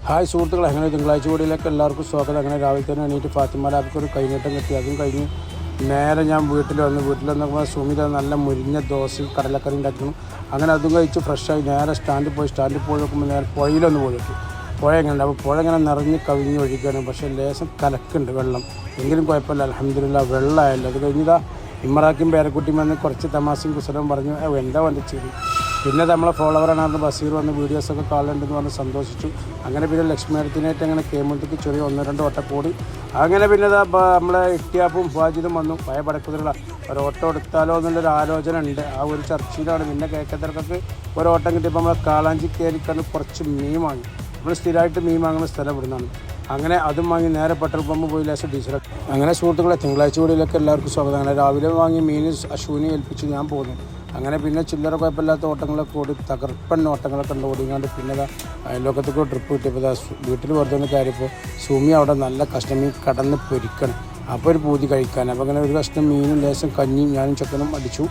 Hi സുഹൃത്തുക്കളെ, അങ്ങനെ തിങ്കളാഴ്ച കൂടിയിലേക്ക് എല്ലാവർക്കും സ്വാഗതം. അങ്ങനെ രാവിലെ തന്നെ എണീറ്റ് ഫാത്തിമ ലാബിക്ക് ഒരു കൈനീട്ടം കിട്ടി. അതും കഴിഞ്ഞ് നേരെ ഞാൻ വീട്ടിൽ വന്നപ്പോൾ സുമിത നല്ല മുരിഞ്ഞ ദോശയും കടലക്കറി ഉണ്ടാക്കുന്നു. അങ്ങനെ അതും കഴിച്ച് ഫ്രഷായി നേരെ സ്റ്റാൻഡിൽ പോയി നോക്കുമ്പോൾ നേരെ പുഴയിലൊന്ന് പോയി നോക്കി. പുഴ എങ്ങനെ അപ്പോൾ പുഴ ഇങ്ങനെ നിറഞ്ഞ് കവിഞ്ഞ് ഒഴിക്കുകയാണ്. പക്ഷേ ലേശം കലക്കുണ്ട് വെള്ളം, എങ്കിലും കുഴപ്പമില്ല, അൽഹംദുലില്ലാ വെള്ളമായല്ലോ. അത് കഴിഞ്ഞതാ ഇമ്രാക്കും പേരക്കുട്ടിയും വന്ന് കുറച്ച് തമാശയും കുസലവും പറഞ്ഞു. എന്താ വണ്ടി ചെയ്തു. പിന്നെ നമ്മളെ ഫോളോവറാണ് ബഷീർ വന്ന് വീഡിയോസൊക്കെ കാണലുണ്ടെന്ന് പറഞ്ഞ് സന്തോഷിച്ചു. അങ്ങനെ പിന്നെ ലക്ഷ്മിയടത്തിനായിട്ട് അങ്ങനെ കേമുത്തേക്ക് ചെറിയ 1-2 ഓട്ടം കൂടി. അങ്ങനെ പിന്നെ നമ്മളെ ഇട്ടിയാപ്പും വാജിദും വന്നു. പഴയ പടക്കുതിലുള്ള ഒരു ഓട്ടം എടുത്താലോ എന്നുള്ളൊരു ആലോചന ഉണ്ട്. ആ ഒരു ചർച്ചയിലാണ്. പിന്നെ കേക്കത്തിരക്കൊക്കെ ഒരു ഓട്ടം കിട്ടിയപ്പോൾ നമ്മളെ കാളാഞ്ചി കയറിക്കാണ്ട് കുറച്ച് മീൻ വാങ്ങി. നമ്മൾ സ്ഥിരമായിട്ട് മീൻ വാങ്ങുന്ന സ്ഥലം ഇവിടുന്നാണ്. അങ്ങനെ അതും വാങ്ങി നേരെ പെട്രോൾ പമ്പ് പോയി ലേശം ഡീസൽ. അങ്ങനെ സുഹൃത്തുക്കളെ തിങ്കളാഴ്ച കൂടിയിലൊക്കെ എല്ലാവർക്കും സ്വാഗതം. അങ്ങനെ രാവിലെ വാങ്ങി മീൻ അശ്വിനെ ഏൽപ്പിച്ച് ഞാൻ പോകുന്നു. അങ്ങനെ പിന്നെ ചില്ലറ കുഴപ്പമില്ലാത്ത ഓട്ടങ്ങളൊക്കെ ഓടി തകർപ്പൻ ഓട്ടങ്ങളൊക്കെ ഉണ്ട് ഓടിക്കാണ്ട്. പിന്നെ അയൽവക്കത്തൊക്കെ ട്രിപ്പ് കിട്ടിയപ്പോൾ വീട്ടിൽ വെറുതെ ഒന്ന് കയറിയപ്പോൾ സുമി അവിടെ നല്ല കഷ്ണം കടന്ന് പൊരിക്കണം. അപ്പോൾ ഒരു പൂതി കഴിക്കാൻ. അപ്പോൾ അങ്ങനെ ഒരു കഷ്ണം മീനും ലേശം കഞ്ഞിയും ഞാനും ചക്കനും അടിച്ചു.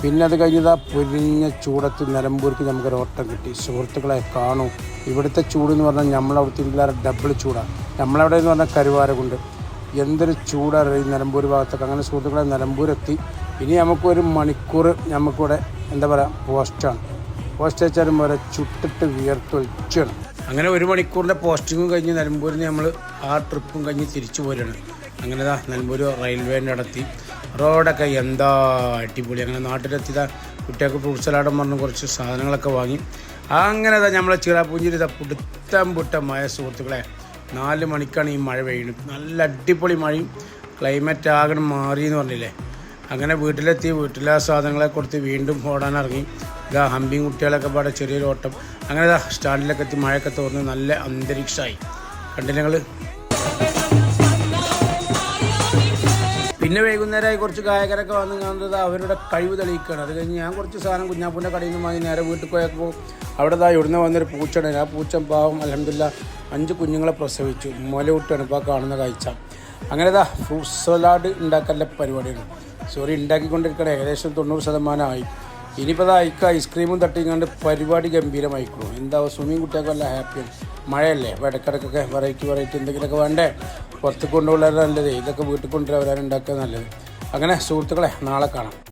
പിന്നെ അത് കഴിഞ്ഞതാ പൊരിഞ്ഞ ചൂടത്ത് നിലമ്പൂർക്ക് നമുക്കൊരു ഓട്ടം കിട്ടി. സുഹൃത്തുക്കളെ കാണൂ, ഇവിടുത്തെ ചൂടെന്ന് പറഞ്ഞാൽ നമ്മളവിടുത്തെ ഇതിലേറെ ഡബിൾ ചൂടാണ്. നമ്മളവിടെ എന്ന് പറഞ്ഞാൽ കരുവാരകുണ്ട്. എന്തൊരു ചൂടാണ് ഈ നിലമ്പൂർ ഭാഗത്തൊക്കെ. അങ്ങനെ സുഹൃത്തുക്കളെ നിലമ്പൂരെത്തി. ഇനി നമുക്കൊരു മണിക്കൂർ നമുക്കിവിടെ എന്താ പറയുക പോസ്റ്റ് വെച്ചാലും പോലെ ചുട്ടിട്ട് വിയർത്തൊലിച്ചാണ്. അങ്ങനെ 1 മണിക്കൂറിൻ്റെ പോസ്റ്റിങ്ങും കഴിഞ്ഞ് നിലമ്പൂരിൽ നിന്ന് നമ്മൾ ആ ട്രിപ്പും കഴിഞ്ഞ് തിരിച്ചു പോരുകയാണ്. അങ്ങനെ നിലമ്പൂർ റെയിൽവേൻ്റെ അടുത്തി. റോഡൊക്കെ എന്താ അടിപൊളി. അങ്ങനെ നാട്ടിലെത്തിയതാ കുട്ടികൾക്ക് ഫ്രൂട്ട് സലാഡും പറഞ്ഞ് കുറച്ച് സാധനങ്ങളൊക്കെ വാങ്ങി. അങ്ങനെ നമ്മളെ ചിറാപ്പൂഞ്ചിരി പുട്ടമായ സുഹൃത്തുക്കളെ 4 മണിക്കാണ് ഈ മഴ പെയ്യുന്നത്. നല്ല അടിപൊളി മഴയും ക്ലൈമറ്റ് ആകണം മാറി എന്ന് പറഞ്ഞില്ലേ. അങ്ങനെ വീട്ടിലെത്തി വീട്ടിലെ സാധനങ്ങളെ കൊടുത്ത് വീണ്ടും ഓടാനിറങ്ങി. ഹമ്പിയും കുട്ടികളൊക്കെ പാടെ ചെറിയൊരു ഓട്ടം. അങ്ങനെ സ്റ്റാൻഡിലൊക്കെ എത്തി മഴയൊക്കെ തോർന്ന് നല്ല അന്തരീക്ഷമായി. കണ്ടില്ല ഞങ്ങൾ. പിന്നെ വൈകുന്നേരമായി കുറച്ച് ഗായകരൊക്കെ വന്ന് കാണുന്നത് അവരുടെ കഴിവ് തെളിയിക്കുകയാണ്. അത് കഴിഞ്ഞ് ഞാൻ കുറച്ച് സാധനം കുഞ്ഞാപ്പൂൻ്റെ കടയിൽ നിന്ന് വാങ്ങി നേരെ വീട്ടിൽ പോയപ്പോൾ അവിടെ ഇവിടുന്ന് വന്നൊരു പൂച്ചയാണ്. ആ പൂച്ച പാവം അൽഹംദുലില്ലാ 5 കുഞ്ഞുങ്ങളെ പ്രസവിച്ചു. മുലവിട്ടാണ് ഇപ്പോൾ കാണുന്ന കാഴ്ച. അങ്ങനെ ഫ്രൂട്ട് സലാഡ് ഉണ്ടാക്കാനുള്ള പരിപാടിയാണ്. ഉണ്ടാക്കിക്കൊണ്ടിരിക്കണം. ഏകദേശം 90% ആയി. ഇനിയിപ്പോൾ അയക്ക് ഐസ്ക്രീമും തട്ടിങ്ങാണ്ട് പരിപാടി ഗംഭീരമായിക്കോളും. എന്താ സുമിയും കുട്ടിയൊക്കെ വല്ല ഹാപ്പിയാണ്. മഴയല്ലേ, അപ്പോൾ ഇടയ്ക്കിടയ്ക്കൊക്കെ വെറൈറ്റി എന്തെങ്കിലുമൊക്കെ വേണ്ടേ. പുറത്ത് കൊണ്ടുപോകാൻ നല്ലത്, ഇതൊക്കെ വീട്ടിൽ കൊണ്ടുവരാൻ ഉണ്ടാക്കുക നല്ലത്. അങ്ങനെ സുഹൃത്തുക്കളെ നാളെ കാണാം.